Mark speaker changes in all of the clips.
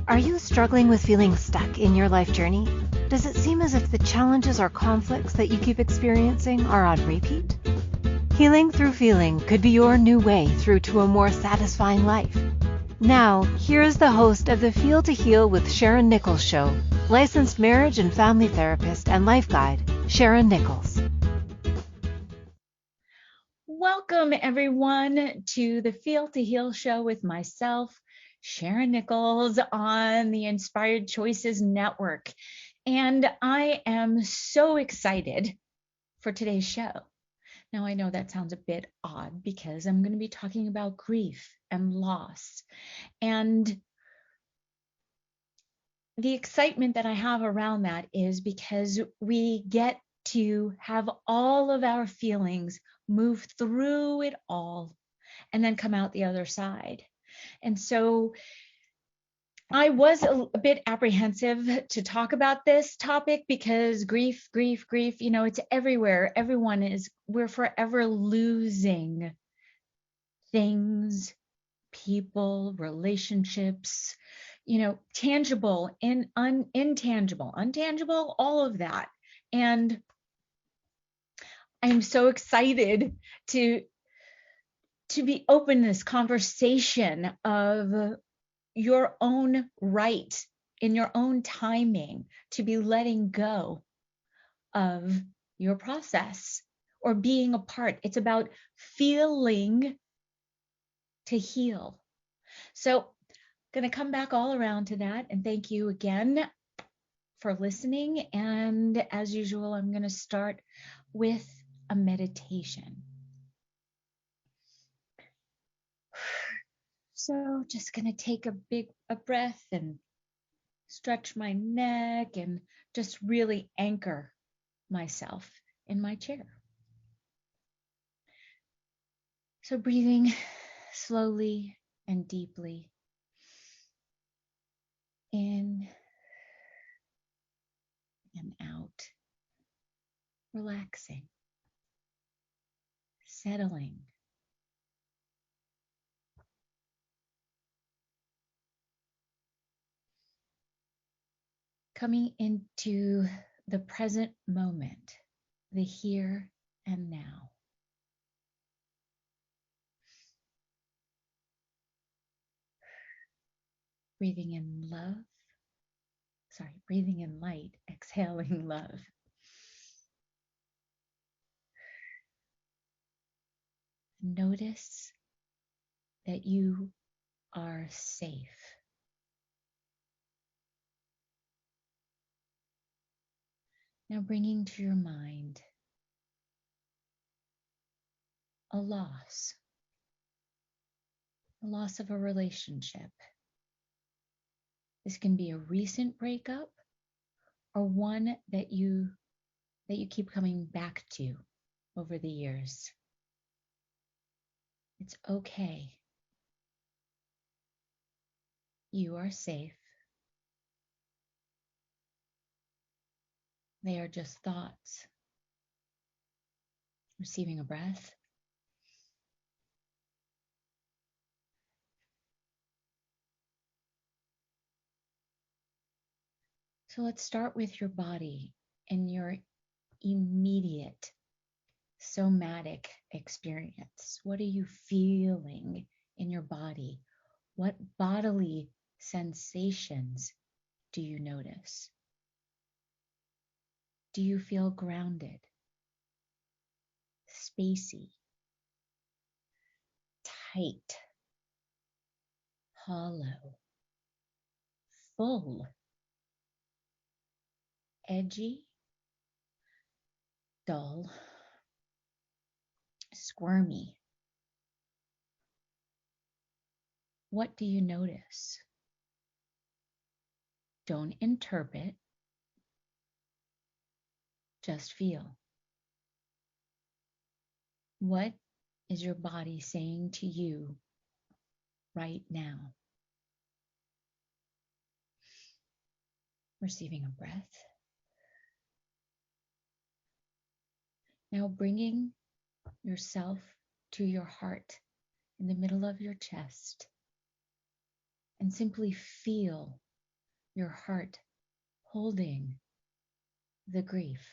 Speaker 1: Are you struggling with feeling stuck in your life journey? Does it seem as if the challenges or conflicts that you keep experiencing are on repeat? Healing through feeling could be your new way through to a more satisfying life. Now, here is the host of the Feel to Heal with Sharyn Nichols show, licensed marriage and family therapist and life guide, Sharyn Nichols.
Speaker 2: Welcome, everyone, to the Feel to Heal show with myself, Sharyn Nichols, on the Inspired Choices Network. And I am so excited for today's show. Now, I know that sounds a bit odd because I'm going to be talking about grief and loss. And the excitement that I have around that is because we get to have all of our feelings move through it all and then come out the other side. And so I was a bit apprehensive to talk about this topic because grief, it's everywhere. We're forever losing things, people, relationships, tangible and intangible, untangible, all of that. And I'm so excited to be open this conversation of your own right in your own timing to be letting go of your process or being a part. It's about feeling to heal. So going to come back all around to that. And thank you again for listening. And as usual, I'm going to start with a meditation. So just going to take a breath and stretch my neck and just really anchor myself in my chair. So breathing slowly and deeply in and out, relaxing, settling. Coming into the present moment, the here and now. Breathing in light, exhaling love. Notice that you are safe. Now bringing to your mind a loss of a relationship. This can be a recent breakup or one that you keep coming back to over the years. It's okay. You are safe. They are just thoughts. Receiving a breath. So let's start with your body and your immediate somatic experience. What are you feeling in your body? What bodily sensations do you notice? Do you feel grounded, spacey, tight, hollow, full, edgy, dull, squirmy? What do you notice? Don't interpret, just feel. What is your body saying to you right now? Receiving a breath. Now bringing yourself to your heart in the middle of your chest and simply feel your heart holding the grief,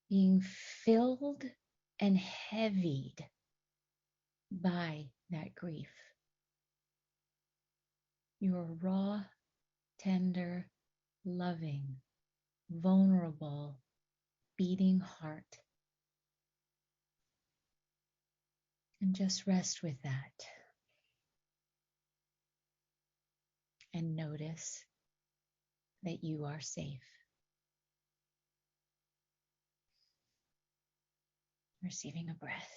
Speaker 2: being filled and heavied by that grief. Your raw, tender, loving, vulnerable, beating heart. And just rest with that. And notice that you are safe. Receiving a breath.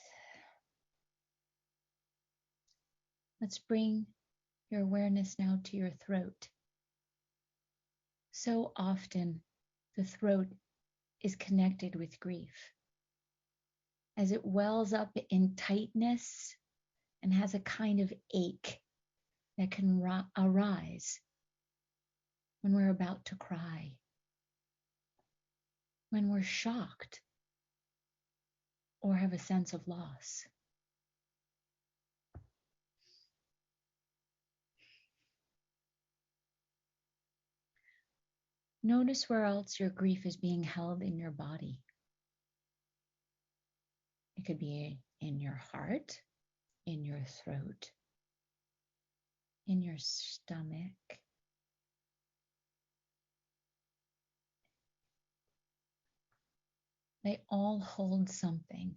Speaker 2: Let's bring your awareness now to your throat. So often, the throat is connected with grief. As it wells up in tightness and has a kind of ache that can arise when we're about to cry, when we're shocked, or have a sense of loss. Notice where else your grief is being held in your body. It could be in your heart, in your throat, in your stomach. They all hold something.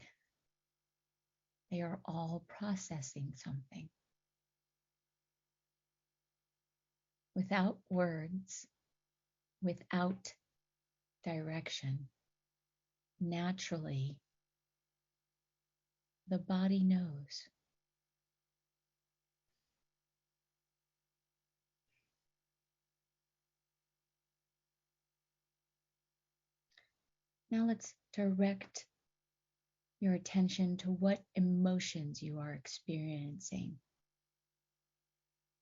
Speaker 2: They are all processing something. Without words, without direction, naturally, the body knows. Now let's direct your attention to what emotions you are experiencing,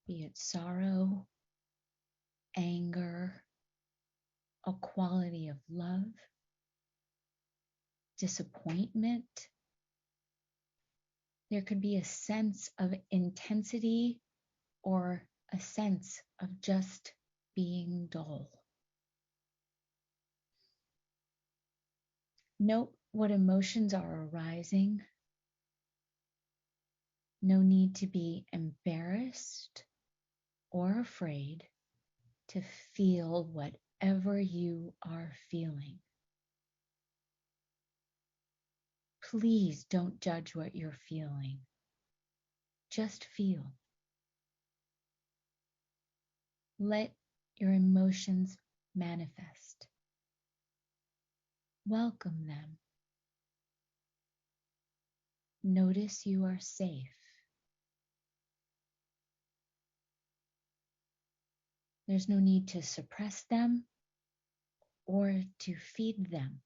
Speaker 2: be it sorrow, anger, a quality of love, disappointment. There could be a sense of intensity or a sense of just being dull. Note what emotions are arising. No need to be embarrassed or afraid to feel whatever you are feeling. Please don't judge what you're feeling. Just feel. Let your emotions manifest. Welcome them. Notice you are safe. There's no need to suppress them or to feed them.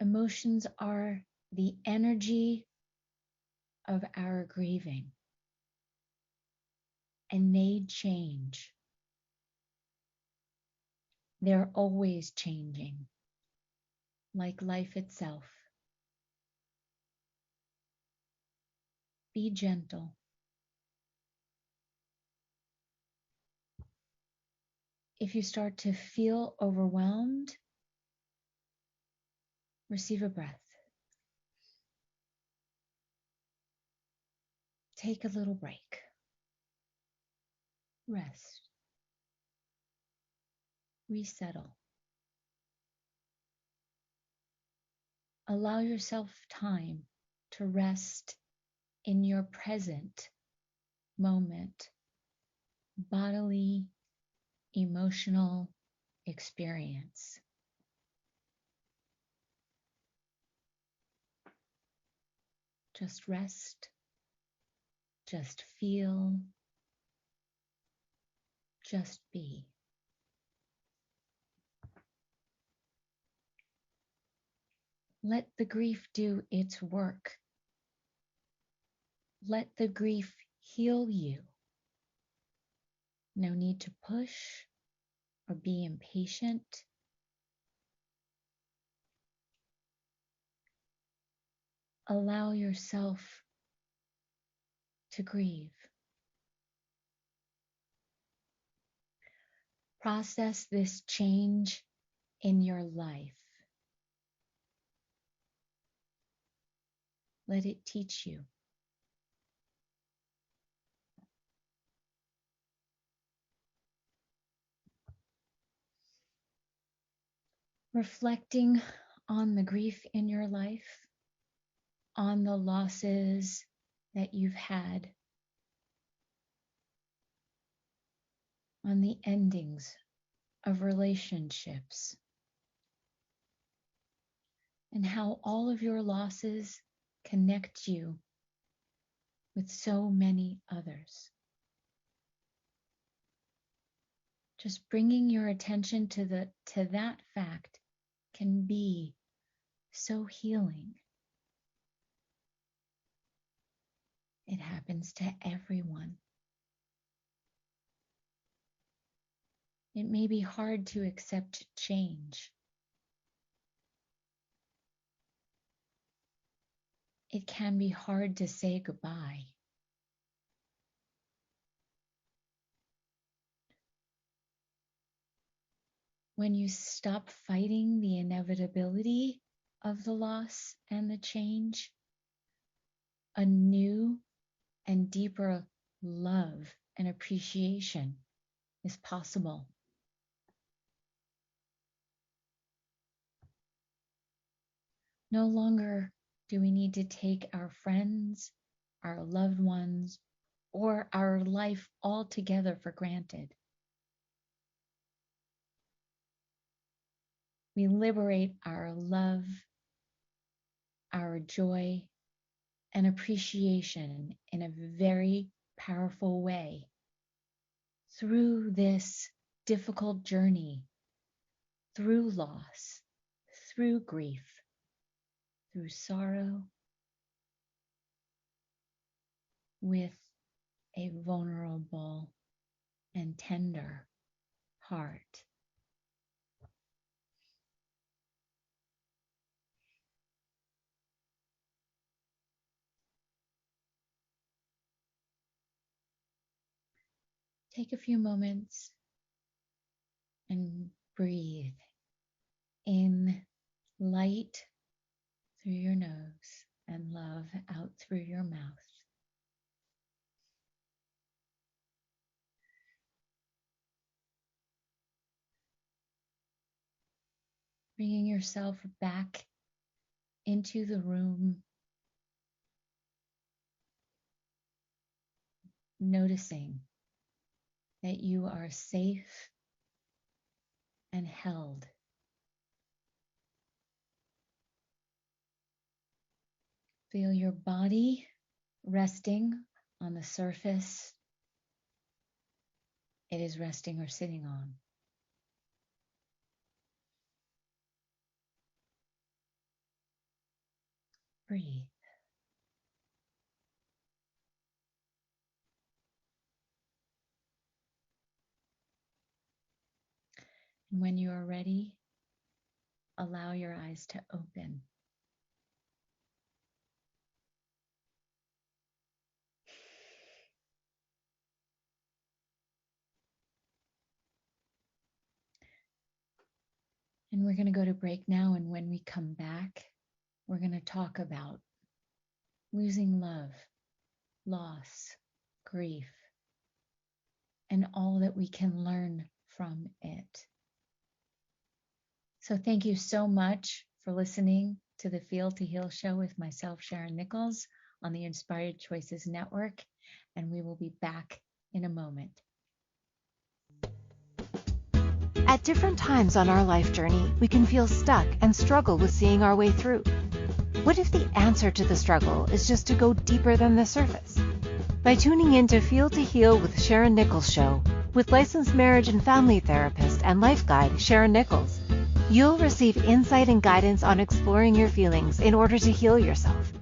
Speaker 2: Emotions are the energy of our grieving, and they change. They're always changing, like life itself. Be gentle. If you start to feel overwhelmed, receive a breath. Take a little break. Rest. Resettle. Allow yourself time to rest in your present moment, bodily, emotional experience. Just rest, just feel, just be. Let the grief do its work. Let the grief heal you. No need to push or be impatient. Allow yourself to grieve. Process this change in your life. Let it teach you. Reflecting on the grief in your life, on the losses that you've had, on the endings of relationships, and how all of your losses connect you with so many others. Just bringing your attention to that fact can be so healing. It happens to everyone. It may be hard to accept change. It can be hard to say goodbye. When you stop fighting the inevitability of the loss and the change, a new and deeper love and appreciation is possible. No longer do we need to take our friends, our loved ones, or our life altogether for granted. We liberate our love, our joy, and appreciation in a very powerful way through this difficult journey, through loss, through grief, through sorrow, with a vulnerable and tender heart. Take a few moments and breathe in light through your nose and love out through your mouth. Bringing yourself back into the room, noticing that you are safe and held. Feel your body resting on the surface it is resting or sitting on. Breathe. And when you are ready, allow your eyes to open. And we're going to go to break now. And when we come back, we're going to talk about losing love, loss, grief, and all that we can learn from it. So thank you so much for listening to the Feel to Heal show with myself, Sharyn Nichols, on the Inspired Choices Network. And we will be back in a moment.
Speaker 1: At different times on our life journey, we can feel stuck and struggle with seeing our way through. What if the answer to the struggle is just to go deeper than the surface? By tuning in to Feel to Heal with Sharyn Nichols show, with licensed marriage and family therapist and life guide Sharyn Nichols, you'll receive insight and guidance on exploring your feelings in order to heal yourself.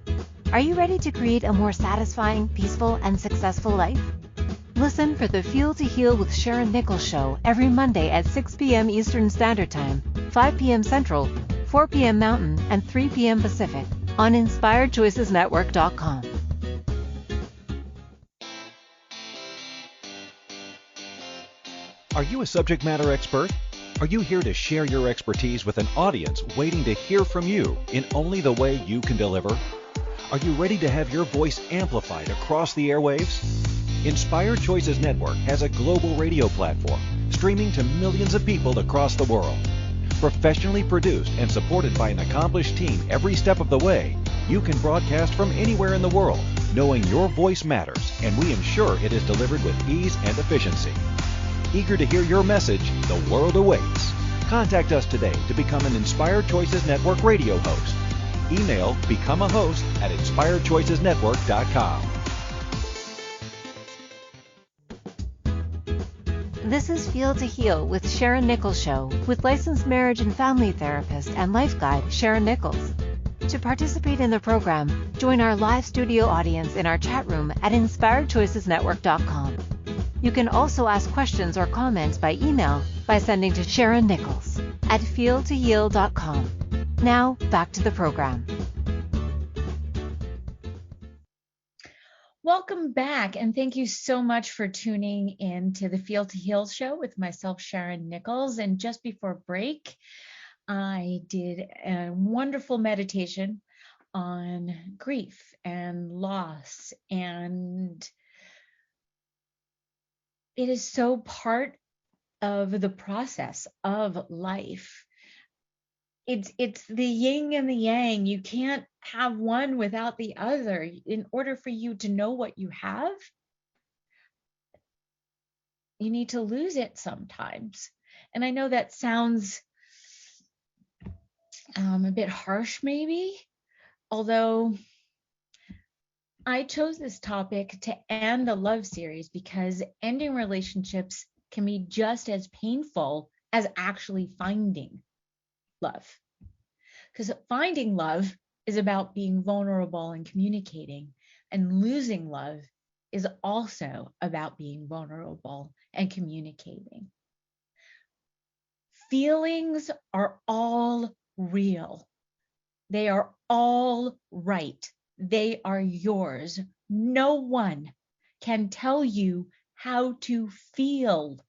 Speaker 1: Are you ready to create a more satisfying, peaceful, and successful life? Listen for the Feel to Heal with Sharyn Nichols show every Monday at 6 p.m. Eastern Standard Time, 5 p.m. Central, 4 p.m. Mountain, and 3 p.m. Pacific on InspiredChoicesNetwork.com.
Speaker 3: Are you a subject matter expert? Are you here to share your expertise with an audience waiting to hear from you in only the way you can deliver? Are you ready to have your voice amplified across the airwaves? Inspired Choices Network has a global radio platform streaming to millions of people across the world. Professionally produced and supported by an accomplished team every step of the way, you can broadcast from anywhere in the world, knowing your voice matters, and we ensure it is delivered with ease and efficiency. Eager to hear your message, the world awaits. Contact us today to become an Inspired Choices Network radio host. Email becomeahost@inspiredchoicesnetwork.com.
Speaker 1: This is Feel to Heal with Sharyn Nichols Show with licensed marriage and family therapist and life guide Sharyn Nichols. To participate in the program, join our live studio audience in our chat room at inspiredchoicesnetwork.com. You can also ask questions or comments by email by sending to SharynNichols@feeltoheal.com. Now, back to the program.
Speaker 2: Welcome back, and thank you so much for tuning in to the Feel to Heal show with myself, Sharyn Nichols. And just before break, I did a wonderful meditation on grief and loss, and it is so part of the process of life. It's the yin and the yang. You can't have one without the other. In order for you to know what you have, you need to lose it sometimes. And I know that sounds a bit harsh maybe, although I chose this topic to end a love series because ending relationships can be just as painful as actually finding love. Because finding love is about being vulnerable and communicating, and losing love is also about being vulnerable and communicating. Feelings are all real. They are all right. They are yours. No one can tell you how to feel.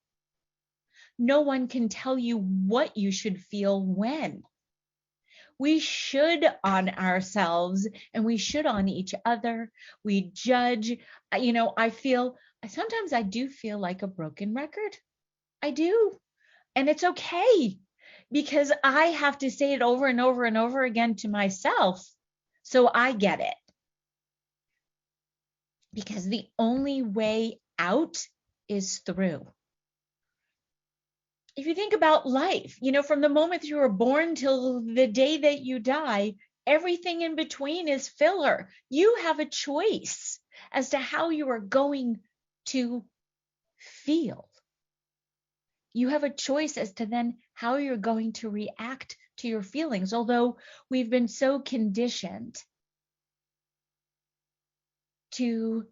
Speaker 2: No one can tell you what you should feel when. We should on ourselves, and we should on each other. We judge. Sometimes I do feel like a broken record. I do. And it's okay, because I have to say it over and over and over again to myself so I get it. Because the only way out is through. If you think about life, from the moment you were born till the day that you die, everything in between is filler. You have a choice as to how you are going to feel. You have a choice as to then how you're going to react to your feelings, although we've been so conditioned to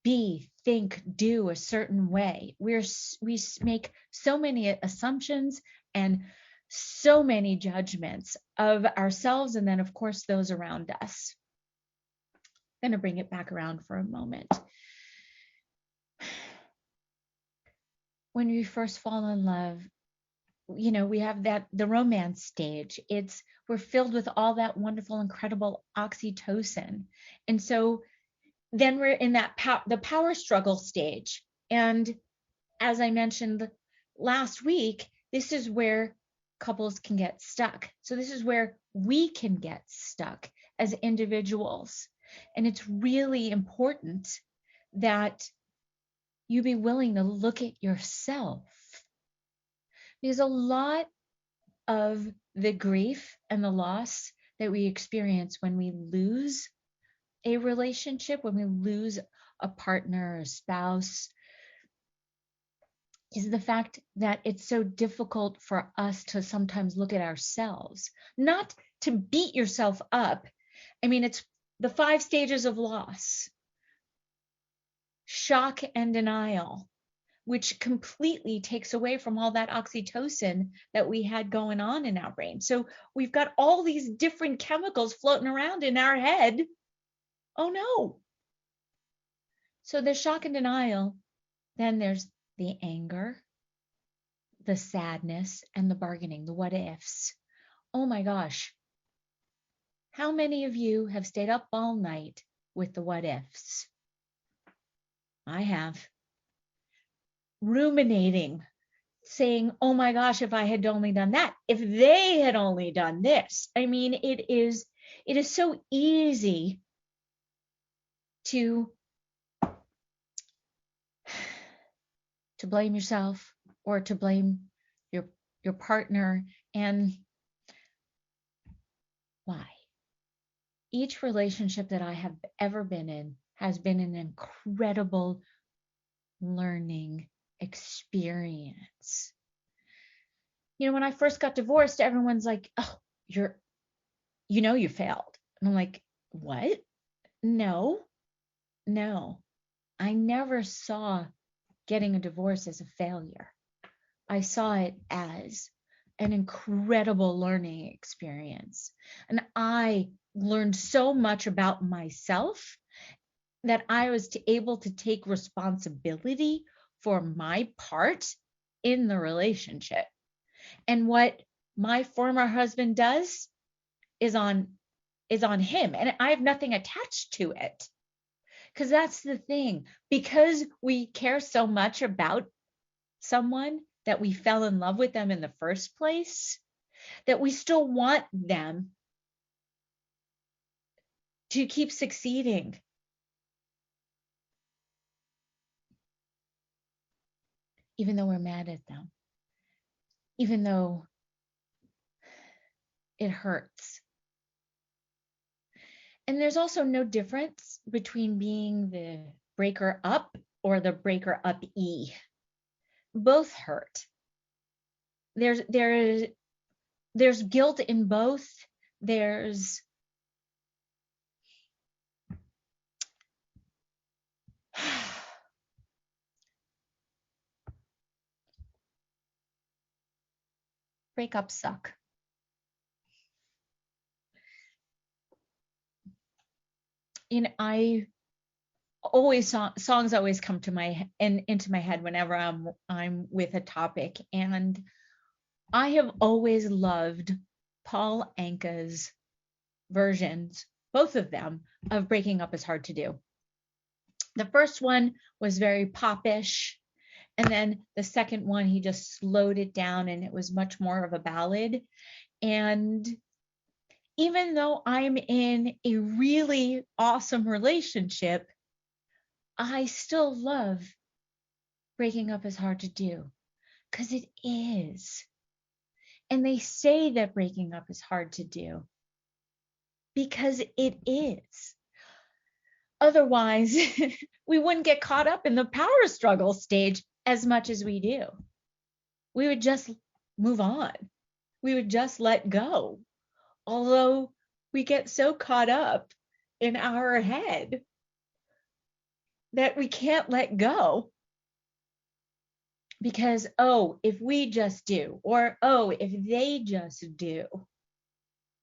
Speaker 2: be, think, do a certain way. We make so many assumptions and so many judgments of ourselves, and then of course those around us. I'm going to bring it back around for a moment. When we first fall in love, we have the romance stage. We're filled with all that wonderful, incredible oxytocin, and so then we're in that the power struggle stage. And as I mentioned last week, this is where couples can get stuck. So this is where we can get stuck as individuals. And it's really important that you be willing to look at yourself. Because a lot of the grief and the loss that we experience when we lose a relationship, when we lose a partner or a spouse, is the fact that it's so difficult for us to sometimes look at ourselves, not to beat yourself up. I mean, it's the 5 stages of loss: shock and denial, which completely takes away from all that oxytocin that we had going on in our brain. So we've got all these different chemicals floating around in our head. Oh no. So there's shock and denial. Then there's the anger, the sadness and the bargaining, the what ifs. Oh my gosh. How many of you have stayed up all night with the what ifs? I have. Ruminating, saying, oh my gosh, if I had only done that, if they had only done this. I mean, it is so easy to blame yourself or to blame your partner. And why? Each relationship that I have ever been in has been an incredible learning experience. You know, when I first got divorced, everyone's like, oh, you failed. And I'm like, what? No. I never saw getting a divorce as a failure. I saw it as an incredible learning experience. And I learned so much about myself that I was able to take responsibility for my part in the relationship. And what my former husband does is on him, and I have nothing attached to it. Because that's the thing. Because we care so much about someone, that we fell in love with them in the first place, that we still want them to keep succeeding. Even though we're mad at them, even though it hurts. And there's also no difference between being the breaker up or the breaker up-y. Both hurt. There's guilt in both. There's breakups suck. You know, I always songs always come to into my head whenever I'm with a topic, and I have always loved Paul Anka's versions, both of them, of Breaking Up Is Hard to Do. The first one was very popish, and then the second one, he just slowed it down and it was much more of a ballad. And even though I'm in a really awesome relationship, I still love Breaking Up Is Hard to Do, because it is. And they say that breaking up is hard to do because it is. Otherwise, we wouldn't get caught up in the power struggle stage as much as we do. We would just move on. We would just let go. Although we get so caught up in our head that we can't let go. Because, oh, if we just do, or, oh, if they just do,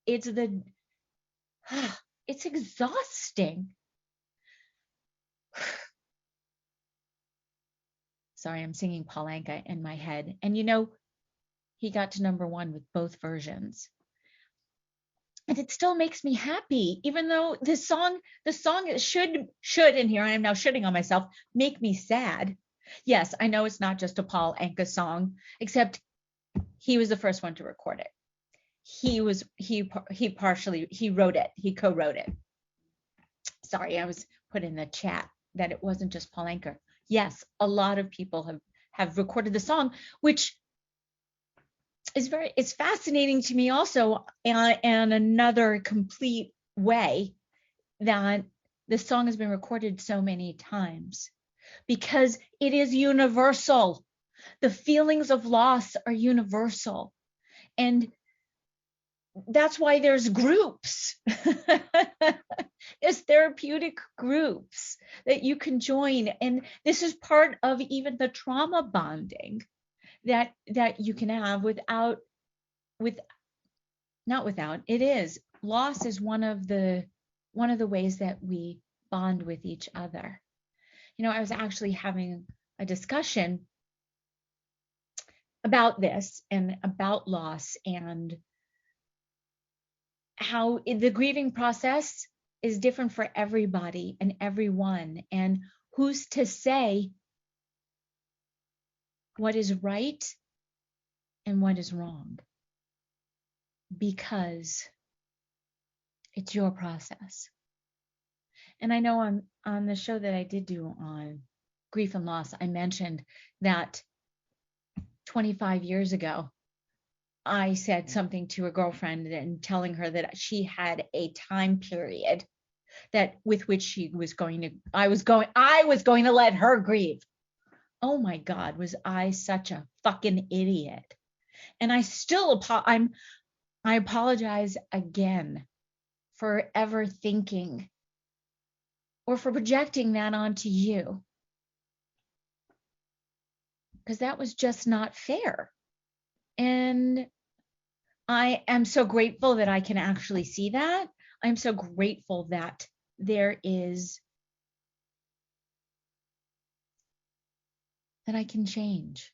Speaker 2: it's exhausting. Sorry, I'm singing Paul Anka in my head. And you know, he got to #1 with both versions. And it still makes me happy, even though the song should, and here I am now shitting on myself, make me sad. Yes, I know it's not just a Paul Anka song, except he was the first one to record it. He wrote it. He co-wrote it. Sorry, I was put in the chat that it wasn't just Paul Anka. Yes, a lot of people have recorded the song, which is fascinating to me also, and another complete way that the song has been recorded so many times, because it is universal. The feelings of loss are universal. And that's why there's groups. There's therapeutic groups that you can join. And this is part of even the trauma bonding that you can have it is. Loss is one of the ways that we bond with each other. You know, I was actually having a discussion about this and about loss, and how the grieving process is different for everybody and everyone. And who's to say what is right and what is wrong? Because it's your process. And I know on the show that I did do on grief and loss, I mentioned that 25 years ago, I said something to a girlfriend and telling her that she had a time period that with which she was going to, I was going to let her grieve. Oh my God, was I such a fucking idiot? And I still, I apologize again for ever thinking or for projecting that onto you, because that was just not fair. And I am so grateful that I can actually see that. I'm so grateful that that I can change,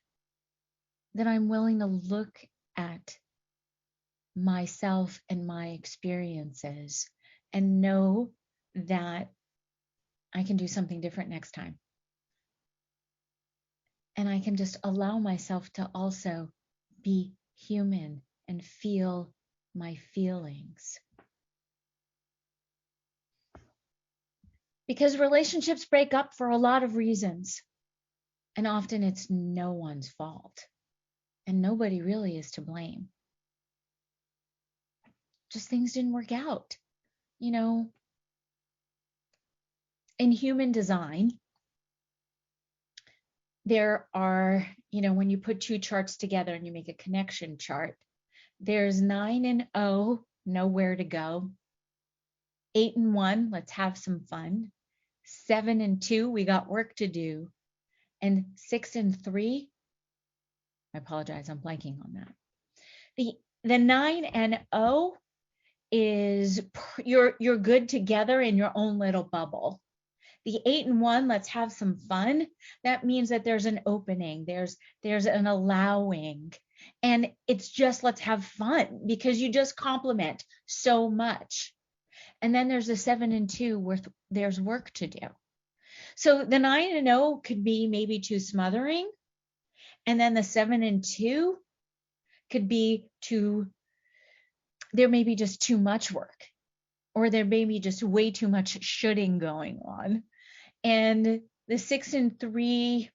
Speaker 2: that I'm willing to look at myself and my experiences and know that I can do something different next time. And I can just allow myself to also be human and feel my feelings. Because relationships break up for a lot of reasons. And often it's no one's fault. And nobody really is to blame. Just things didn't work out. You know, in human design, there are, when you put two charts together and you make a connection chart, there's 9 and 0, nowhere to go. 8 and 1, let's have some fun. 7 and 2, we got work to do. And 6 and 3, I apologize, I'm blanking on that. The 9 and 0 is you're good together in your own little bubble. The 8 and 1, let's have some fun. That means that there's an opening, there's an allowing, and it's just let's have fun because you just complement so much. And then there's a 7 and 2 where there's work to do. So the 9 and 0 could be maybe too smothering, and then the 7 and 2 could be there may be just too much work, or there may be just way too much shoulding going on. And the 6 and 3,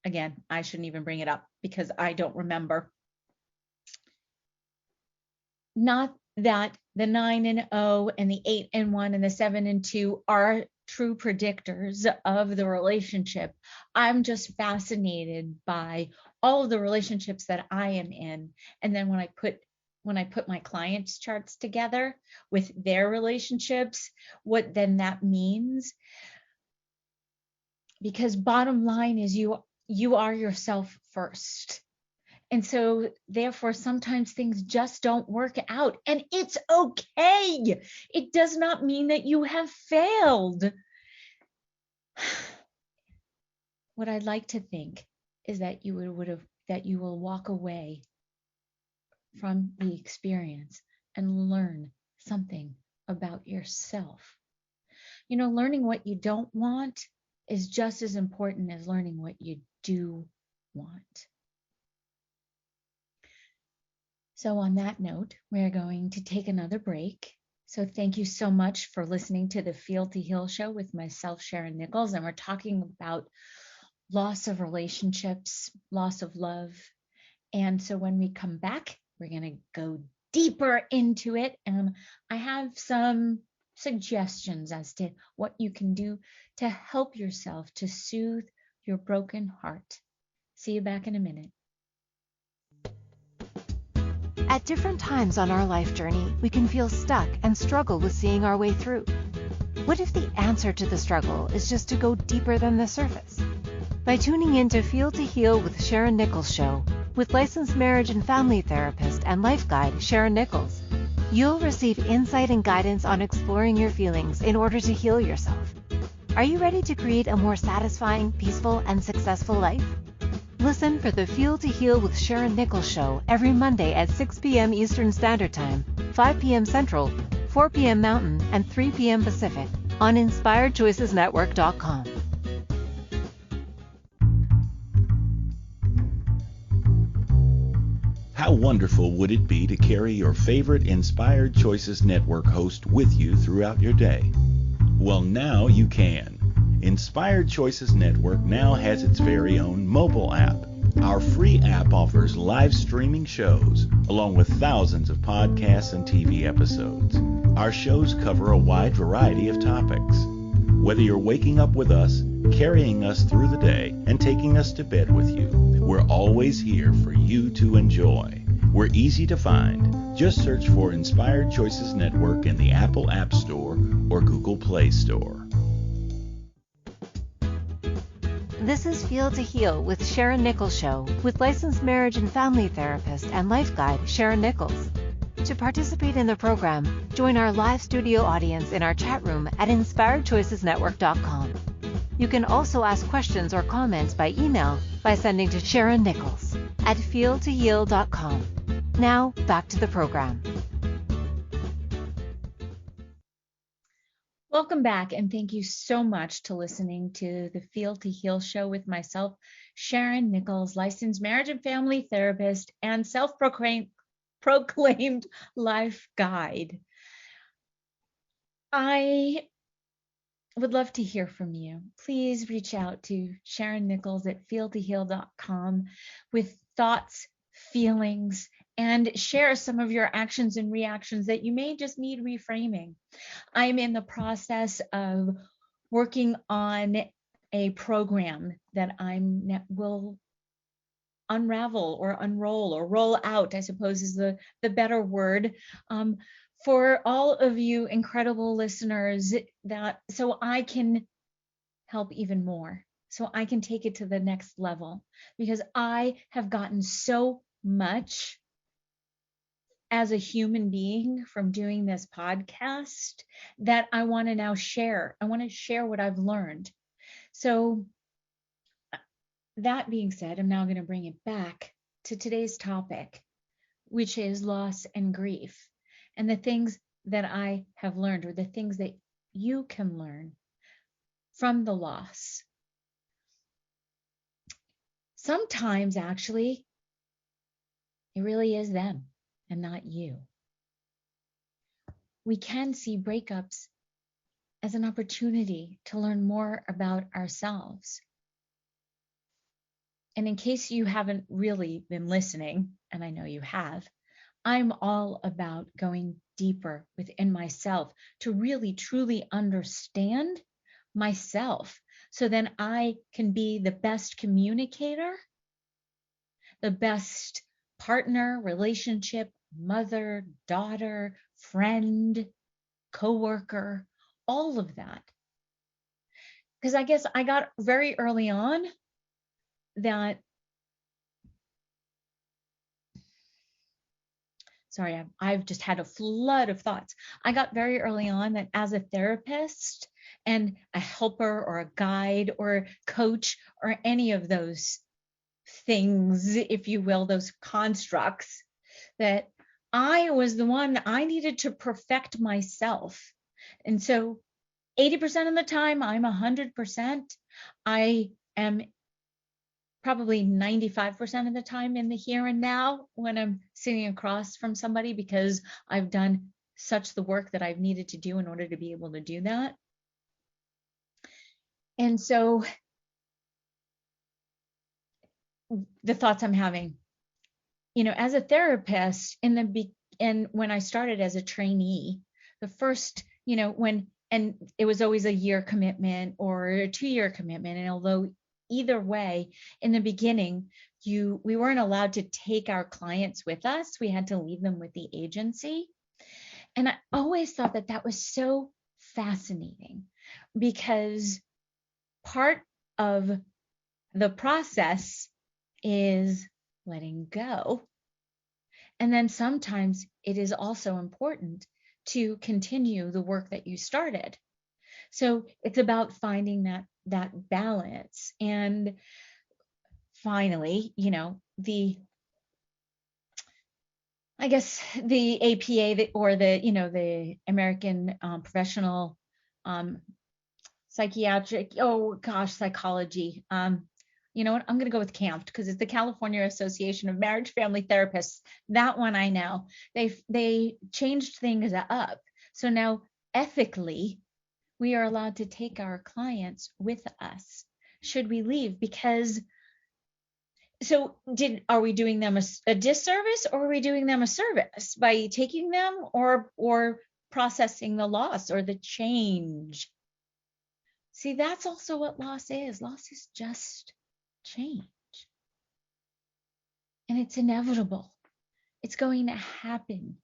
Speaker 2: again, I shouldn't even bring it up because I don't remember. Not that the 9 and 0 and the 8 and 1 and the 7 and 2 are true predictors of the relationship. I'm just fascinated by all of the relationships that I am in. And then when I put my clients' charts together with their relationships, what then that means. Because bottom line is you are yourself first. And so therefore, sometimes things just don't work out, and it's okay. It does not mean that you have failed. What I'd like to think is that you will walk away from the experience and learn something about yourself. Learning what you don't want is just as important as learning what you do want. So on that note, we're going to take another break. So thank you so much for listening to the Feel to Heal show with myself, Sharyn Nichols, and we're talking about loss of relationships, loss of love. And so when we come back, we're going to go deeper into it, and I have some suggestions as to what you can do to help yourself to soothe your broken heart. See you back in a minute.
Speaker 1: At different times on our life journey, we can feel stuck and struggle with seeing our way through. What if the answer to the struggle is just to go deeper than the surface? By tuning in to Feel to Heal with Sharyn Nichols show, with licensed marriage and family therapist and life guide Sharyn Nichols, you'll receive insight and guidance on exploring your feelings in order to heal yourself. Are you ready to create a more satisfying, peaceful, and successful life? Listen for the Feel to Heal with Sharyn Nichols show every Monday at 6 p.m. Eastern Standard Time, 5 p.m. Central, 4 p.m. Mountain, and 3 p.m. Pacific on InspiredChoicesNetwork.com.
Speaker 4: How wonderful would it be to carry your favorite Inspired Choices Network host with you throughout your day? Well, now you can. Inspired Choices Network now has its very own mobile app. Our free app offers live streaming shows, along with thousands of podcasts and TV episodes. Our shows cover a wide variety of topics. Whether you're waking up with us, carrying us through the day, and taking us to bed with you, we're always here for you to enjoy. We're easy to find. Just search for Inspired Choices Network in the Apple App Store or Google Play Store.
Speaker 1: This is Feel to Heal with Sharyn Nichols show with licensed marriage and family therapist and life guide Sharyn Nichols. To participate in the program, join our live studio audience in our chat room at InspiredChoicesNetwork.com. You can also ask questions or comments by email by sending to Sharyn Nichols at feeltoheal.com. Now, back to the program.
Speaker 2: Welcome back, and thank you so much to listening to the Feel to Heal show with myself, Sharyn Nichols, licensed marriage and family therapist and self-proclaimed life guide. I would love to hear from you. Please reach out to Sharyn Nichols at feeltoheal.com with thoughts, feelings, and share some of your actions and reactions that you may just need reframing. I'm in the process of working on a program that will unravel or unroll or roll out, I suppose is the better word, for all of you incredible listeners, so I can help even more, so I can take it to the next level, because I have gotten so much as a human being from doing this podcast that I want to now share. I want to share what I've learned. So that being said, I'm now going to bring it back to today's topic, which is loss and grief, and the things that I have learned, or the things that you can learn from the loss. Sometimes, actually, it really is them and not you. We can see breakups as an opportunity to learn more about ourselves. And in case you haven't really been listening, and I know you have, I'm all about going deeper within myself to really truly understand myself, so then I can be the best communicator, the best partner, relationship, mother, daughter, friend, coworker, all of that. Because I guess I got very early on that, sorry, I've just had a flood of thoughts. I got very early on that as a therapist and a helper or a guide or coach or any of those things, if you will, those constructs, that I was the one, I needed to perfect myself. And so 80% of the time, I'm 100%. I am probably 95% of the time in the here and now when I'm sitting across from somebody, because I've done such the work that I've needed to do in order to be able to do that. And so the thoughts I'm having, as a therapist and when I started as a trainee, the first, and it was always a year commitment or a 2-year commitment. And although either way, in the beginning, we weren't allowed to take our clients with us. We had to leave them with the agency. And I always thought that was so fascinating, because part of the process is letting go. And then sometimes it is also important to continue the work that you started. So it's about finding that balance. And finally, I guess the APA or the American Professional Psychiatric, psychology. You know what? I'm going to go with CAMPT because it's the California Association of Marriage Family Therapists. That one I know. They changed things up. So now ethically, we are allowed to take our clients with us should we leave, because are we doing them a disservice, or are we doing them a service by taking them or processing the loss or the change? See, that's also what loss is. Loss is just change. And it's inevitable. It's going to happen.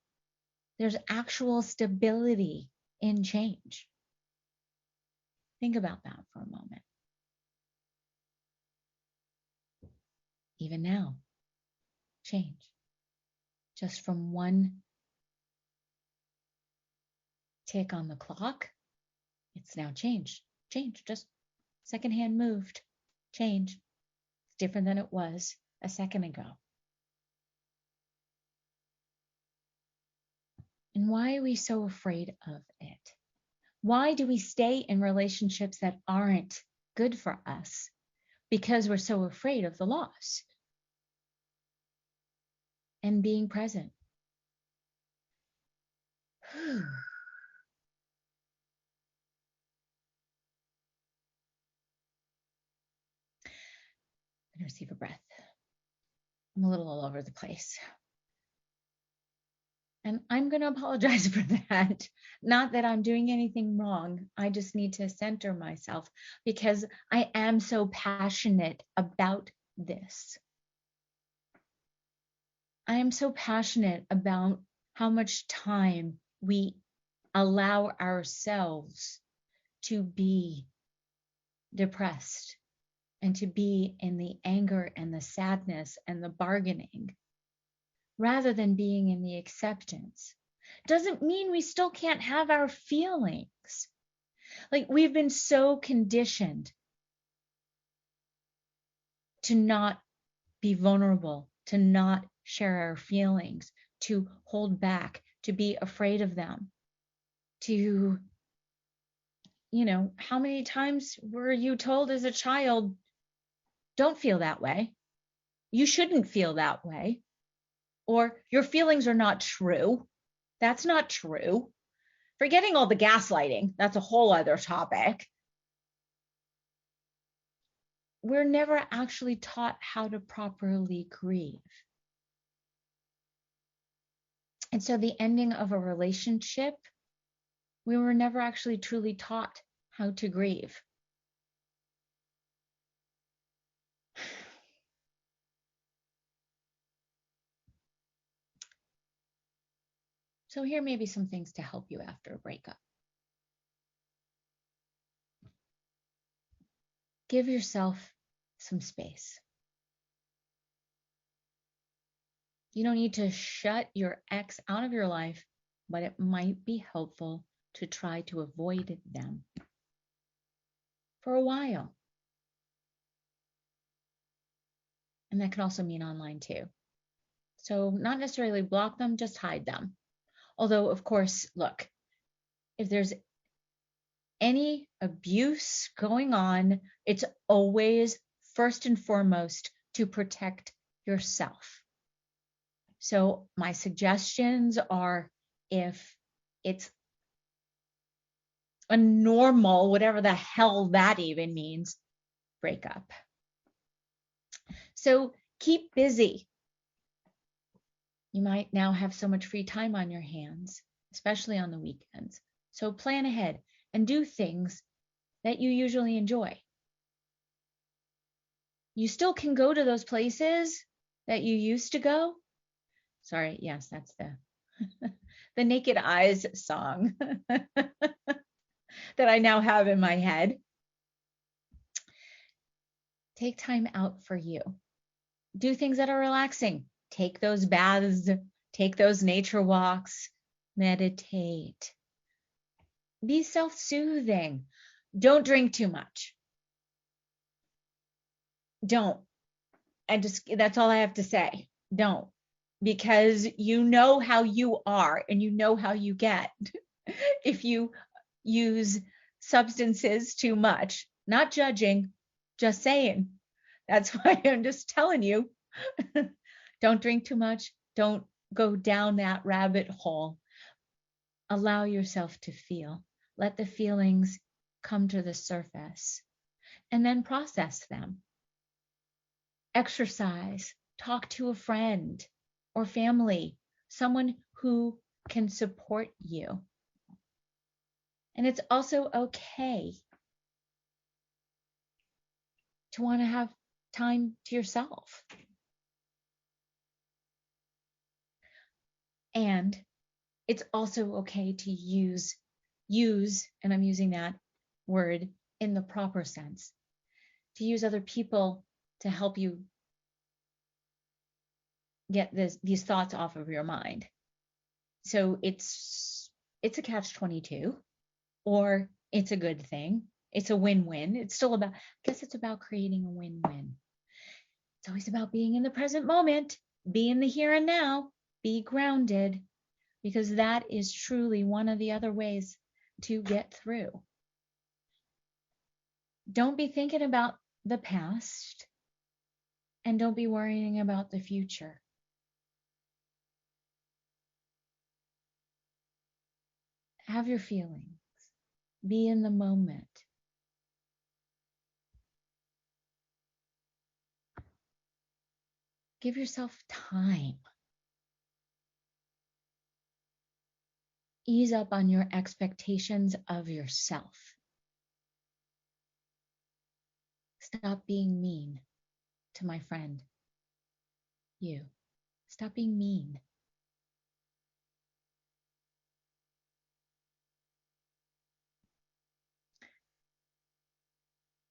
Speaker 2: There's actual stability in change. Think about that for a moment. Even now, change. Just from one tick on the clock, it's now changed. Change, just second hand moved. Change. It's different than it was a second ago. And why are we so afraid of it? Why do we stay in relationships that aren't good for us? Because we're so afraid of the loss and being present. I'm going to receive a breath. I'm a little all over the place. And I'm going to apologize for that. Not that I'm doing anything wrong. I just need to center myself because I am so passionate about this. I am so passionate about how much time we allow ourselves to be depressed and to be in the anger and the sadness and the bargaining, rather than being in the acceptance. Doesn't mean we still can't have our feelings. Like, we've been so conditioned to not be vulnerable, to not share our feelings, to hold back, to be afraid of them, to, how many times were you told as a child, don't feel that way. You shouldn't feel that way. Or your feelings are not true. That's not true. Forgetting all the gaslighting, that's a whole other topic. We're never actually taught how to properly grieve. And so the ending of a relationship, we were never actually truly taught how to grieve. So here may be some things to help you after a breakup. Give yourself some space. You don't need to shut your ex out of your life, but it might be helpful to try to avoid them for a while. And that can also mean online too. So not necessarily block them, just hide them. Although, of course, look, if there's any abuse going on, it's always first and foremost to protect yourself. So my suggestions are, if it's a normal, whatever the hell that even means, breakup. So keep busy. You might now have so much free time on your hands, especially on the weekends. So plan ahead and do things that you usually enjoy. You still can go to those places that you used to go. Sorry, yes, that's the Naked Eyes song that I now have in my head. Take time out for you. Do things that are relaxing. Take those baths, take those nature walks, meditate. Be self-soothing. Don't drink too much. Don't. And just, that's all I have to say. Don't, because you know how you are and you know how you get if you use substances too much. Not judging, just saying. That's why I'm just telling you, don't drink too much. Don't go down that rabbit hole. Allow yourself to feel. Let the feelings come to the surface and then process them. Exercise, talk to a friend or family, someone who can support you. And it's also okay to want to have time to yourself. And it's also okay to use, and I'm using that word in the proper sense, to use other people to help you get these thoughts off of your mind. So it's a catch-22, or it's a good thing. It's a win-win. It's still about, I guess it's about creating a win-win. It's always about being in the present moment, be in the here and now, be grounded, because that is truly one of the other ways to get through. Don't be thinking about the past, and don't be worrying about the future. Have your feelings. Be in the moment. Give yourself time. Ease up on your expectations of yourself. Stop being mean to my friend. You. Stop being mean.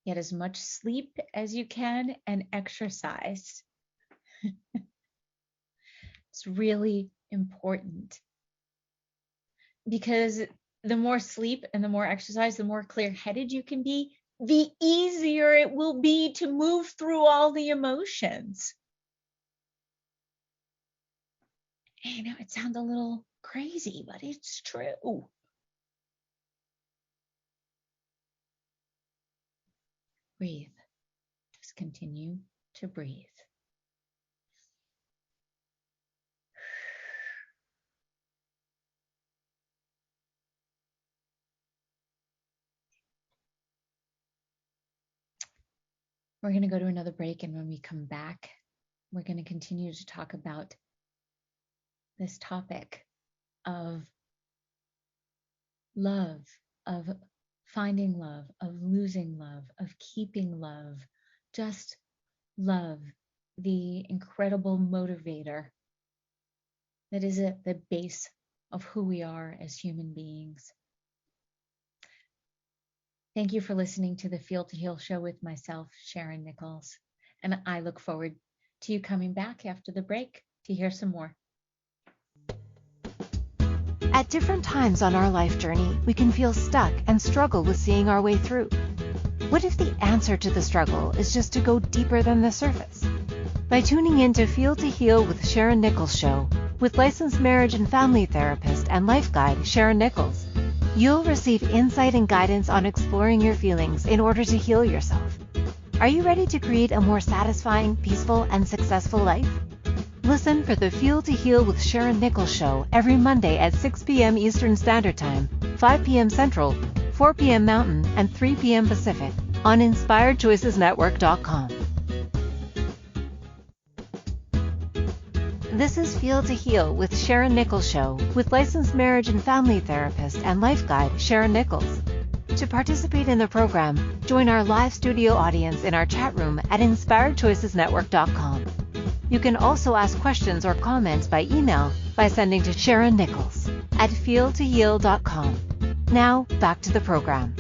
Speaker 2: Get as much sleep as you can and exercise. It's really important, because the more sleep and the more exercise, the more clear-headed you can be, the easier it will be to move through all the emotions. I know it sounds a little crazy, but it's true. Breathe. Just continue to breathe. We're going to go to another break, and when we come back, we're going to continue to talk about this topic of love, of finding love, of losing love, of keeping love, just love, the incredible motivator that is at the base of who we are as human beings. Thank you for listening to the Feel to Heal show with myself, Sharyn Nichols. And I look forward to you coming back after the break to hear some more.
Speaker 1: At different times on our life journey, we can feel stuck and struggle with seeing our way through. What if the answer to the struggle is just to go deeper than the surface? By tuning in to Feel to Heal with Sharyn Nichols show, with licensed marriage and family therapist and life guide Sharyn Nichols, you'll receive insight and guidance on exploring your feelings in order to heal yourself. Are you ready to create a more satisfying, peaceful, and successful life? Listen for the Feel to Heal with Sharyn Nichols show every Monday at 6 p.m. Eastern Standard Time, 5 p.m. Central, 4 p.m. Mountain, and 3 p.m. Pacific on InspiredChoicesNetwork.com. This is Feel to Heal with Sharyn Nichols show, with licensed marriage and family therapist and life guide Sharyn Nichols. To participate in the program, join our live studio audience in our chat room at InspiredChoicesNetwork.com. You can also ask questions or comments by email by sending to Sharyn Nichols at feeltoheal.com. Now, back to the program.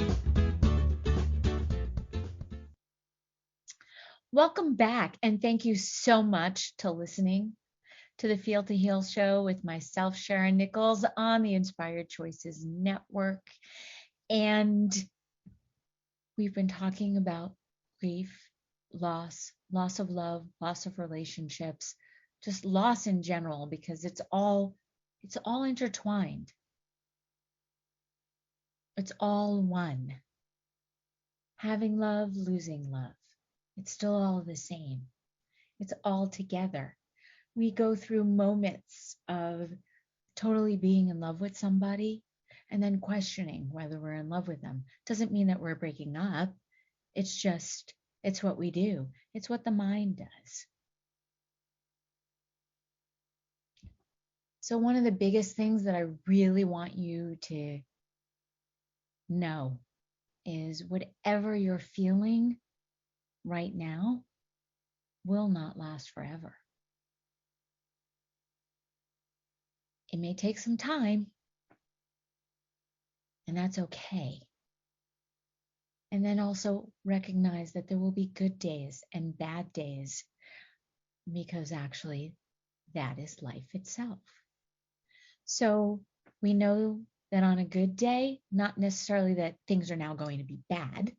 Speaker 2: Welcome back, and thank you so much to listening to the Feel to Heal show with myself, Sharyn Nichols, on the Inspired Choices Network. And we've been talking about grief loss of love, loss of relationships, just loss in general, because it's all intertwined. It's all one. Having love, losing love. It's still all the same. It's all together. We go through moments of totally being in love with somebody and then questioning whether we're in love with them. Doesn't mean that we're breaking up. It's what we do. It's what the mind does. So one of the biggest things that I really want you to know is whatever you're feeling right now will not last forever. It may take some time, and that's okay. And then also recognize that there will be good days and bad days, because actually that is life itself. So we know that on a good day, not necessarily that things are now going to be bad.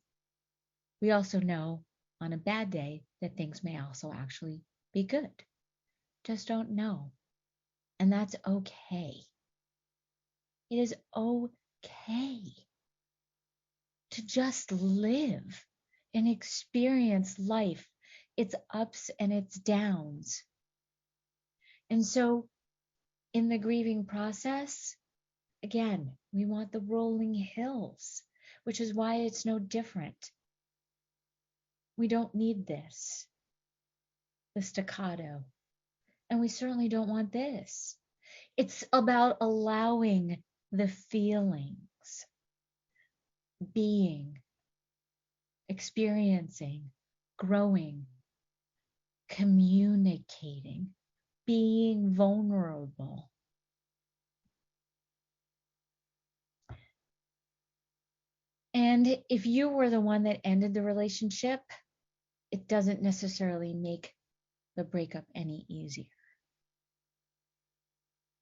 Speaker 2: We also know on a bad day that things may also actually be good. Just don't know. And that's okay. It is okay to just live and experience life, its ups and its downs. And so in the grieving process, again, we want the rolling hills, which is why it's no different. We don't need this, the staccato, and we certainly don't want this. It's about allowing the feelings, being, experiencing, growing, communicating, being vulnerable. And if you were the one that ended the relationship, it doesn't necessarily make the breakup any easier,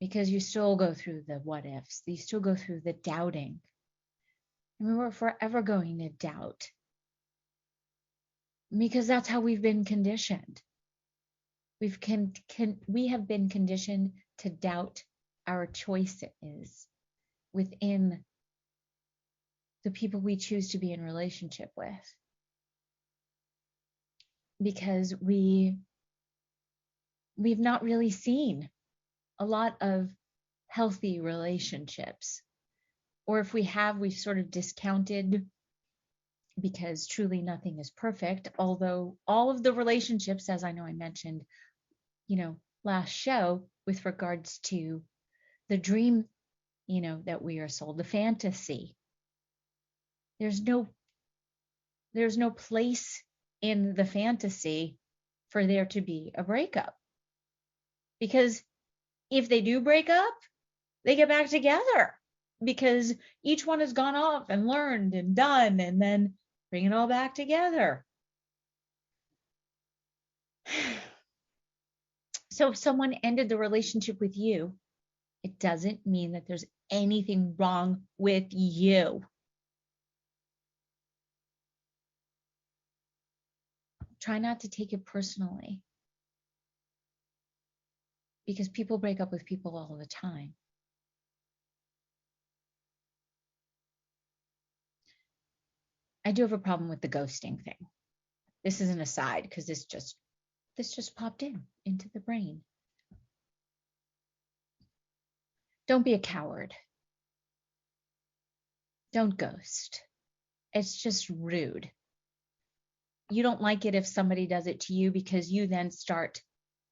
Speaker 2: because you still go through the what ifs, you still go through the doubting. And we're forever going to doubt, because that's how we've been conditioned. We have been conditioned to doubt our choices within the people we choose to be in relationship with, because we've not really seen a lot of healthy relationships, or if we have, we've sort of discounted, because truly nothing is perfect. Although all of the relationships, as I know I mentioned, last show, with regards to the dream, that we are sold, the fantasy, there's no place in the fantasy for there to be a breakup. Because if they do break up, they get back together, because each one has gone off and learned and done, and then bring it all back together. So if someone ended the relationship with you, it doesn't mean that there's anything wrong with you. Try not to take it personally, because people break up with people all the time. I do have a problem with the ghosting thing. This is an aside, because this just popped into the brain. Don't be a coward. Don't ghost. It's just rude. You don't like it if somebody does it to you, because you then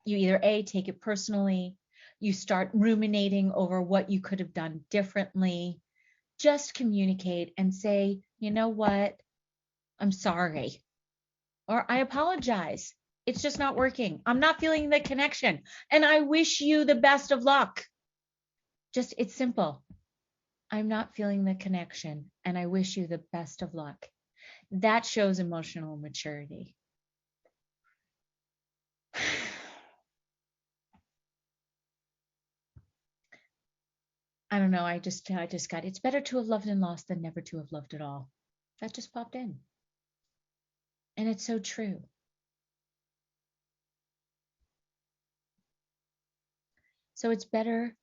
Speaker 2: you either A, take it personally, you start ruminating over what you could have done differently. Just communicate and say, you know what, I'm sorry, or I apologize. It's just not working. I'm not feeling the connection, and I wish you the best of luck. It's simple. I'm not feeling the connection, and I wish you the best of luck. That shows emotional maturity. I don't know. I just got, it's better to have loved and lost than never to have loved at all. That just popped in. And it's so true. So it's better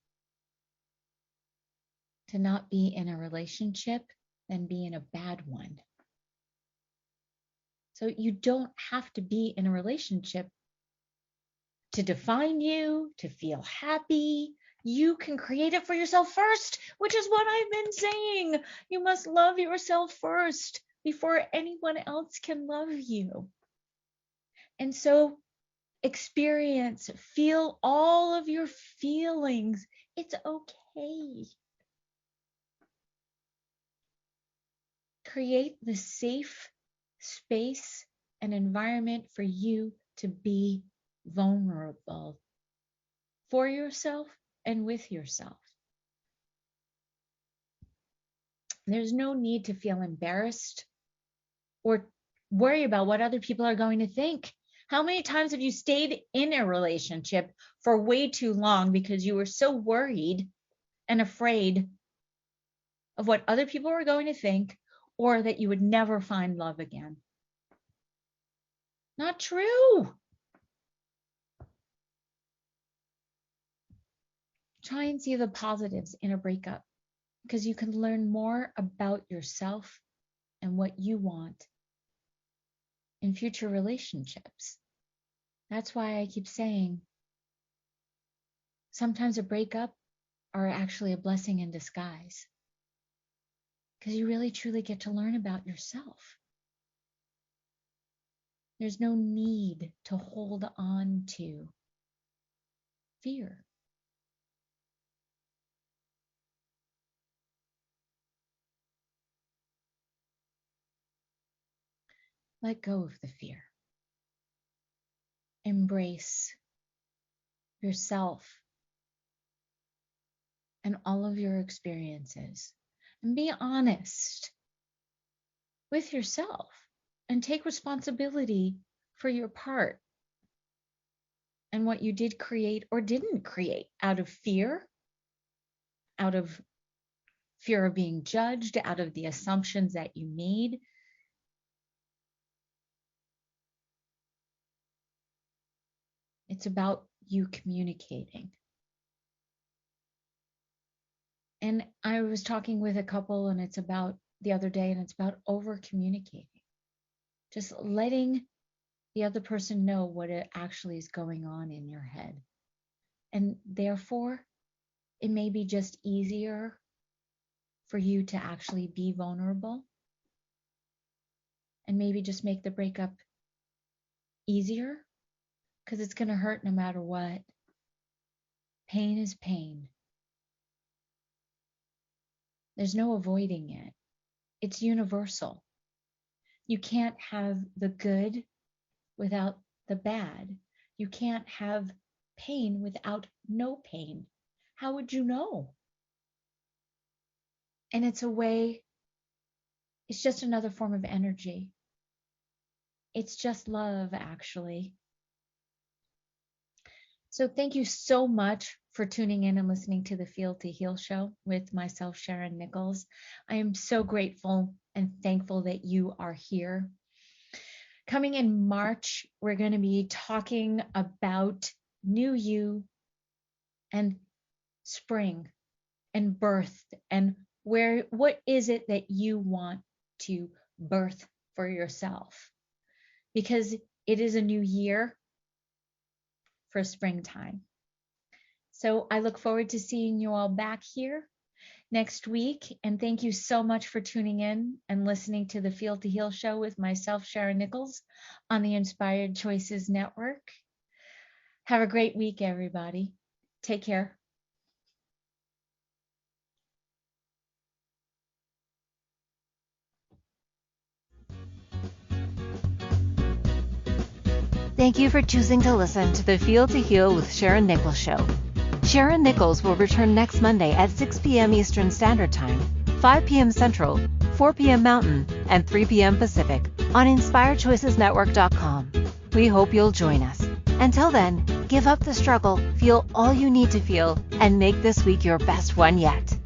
Speaker 2: to not be in a relationship than be in a bad one. So you don't have to be in a relationship to define you, to feel happy. You can create it for yourself first, which is what I've been saying. You must love yourself first before anyone else can love you. And so experience, feel all of your feelings. It's okay. Create the safe space and environment for you to be vulnerable for yourself and with yourself. There's no need to feel embarrassed or worry about what other people are going to think. How many times have you stayed in a relationship for way too long because you were so worried and afraid of what other people were going to think, or that you would never find love again? Not true. Try and see the positives in a breakup, because you can learn more about yourself and what you want in future relationships. That's why I keep saying sometimes a breakup are actually a blessing in disguise, because you really truly get to learn about yourself. There's no need to hold on to fear. Let go of the fear. Embrace yourself and all of your experiences, and be honest with yourself and take responsibility for your part and what you did create or didn't create out of fear of being judged, out of the assumptions that you made. It's about you communicating. And I was talking with a couple, and it's about the other day, and it's about over communicating. Just letting the other person know what it actually is going on in your head. And therefore, it may be just easier for you to actually be vulnerable, and maybe just make the breakup easier, because it's going to hurt no matter what. Pain is pain. There's no avoiding it. It's universal. You can't have the good without the bad. You can't have pain without no pain. How would you know? And it's just another form of energy. It's just love, actually. So thank you so much for tuning in and listening to the Feel to Heal show with myself, Sharyn Nichols. I am so grateful and thankful that you are here. Coming in March, we're going to be talking about new you and spring and birth, and what is it that you want to birth for yourself? Because it is a new year for springtime. So I look forward to seeing you all back here next week. And thank you so much for tuning in and listening to the Feel to Heal show with myself, Sharyn Nichols, on the Inspired Choices Network. Have a great week, everybody. Take care.
Speaker 1: Thank you for choosing to listen to the Feel to Heal with Sharyn Nichols show. Sharyn Nichols will return next Monday at 6 p.m. Eastern Standard Time, 5 p.m. Central, 4 p.m. Mountain, and 3 p.m. Pacific on InspiredChoicesNetwork.com. We hope you'll join us. Until then, give up the struggle, feel all you need to feel, and make this week your best one yet.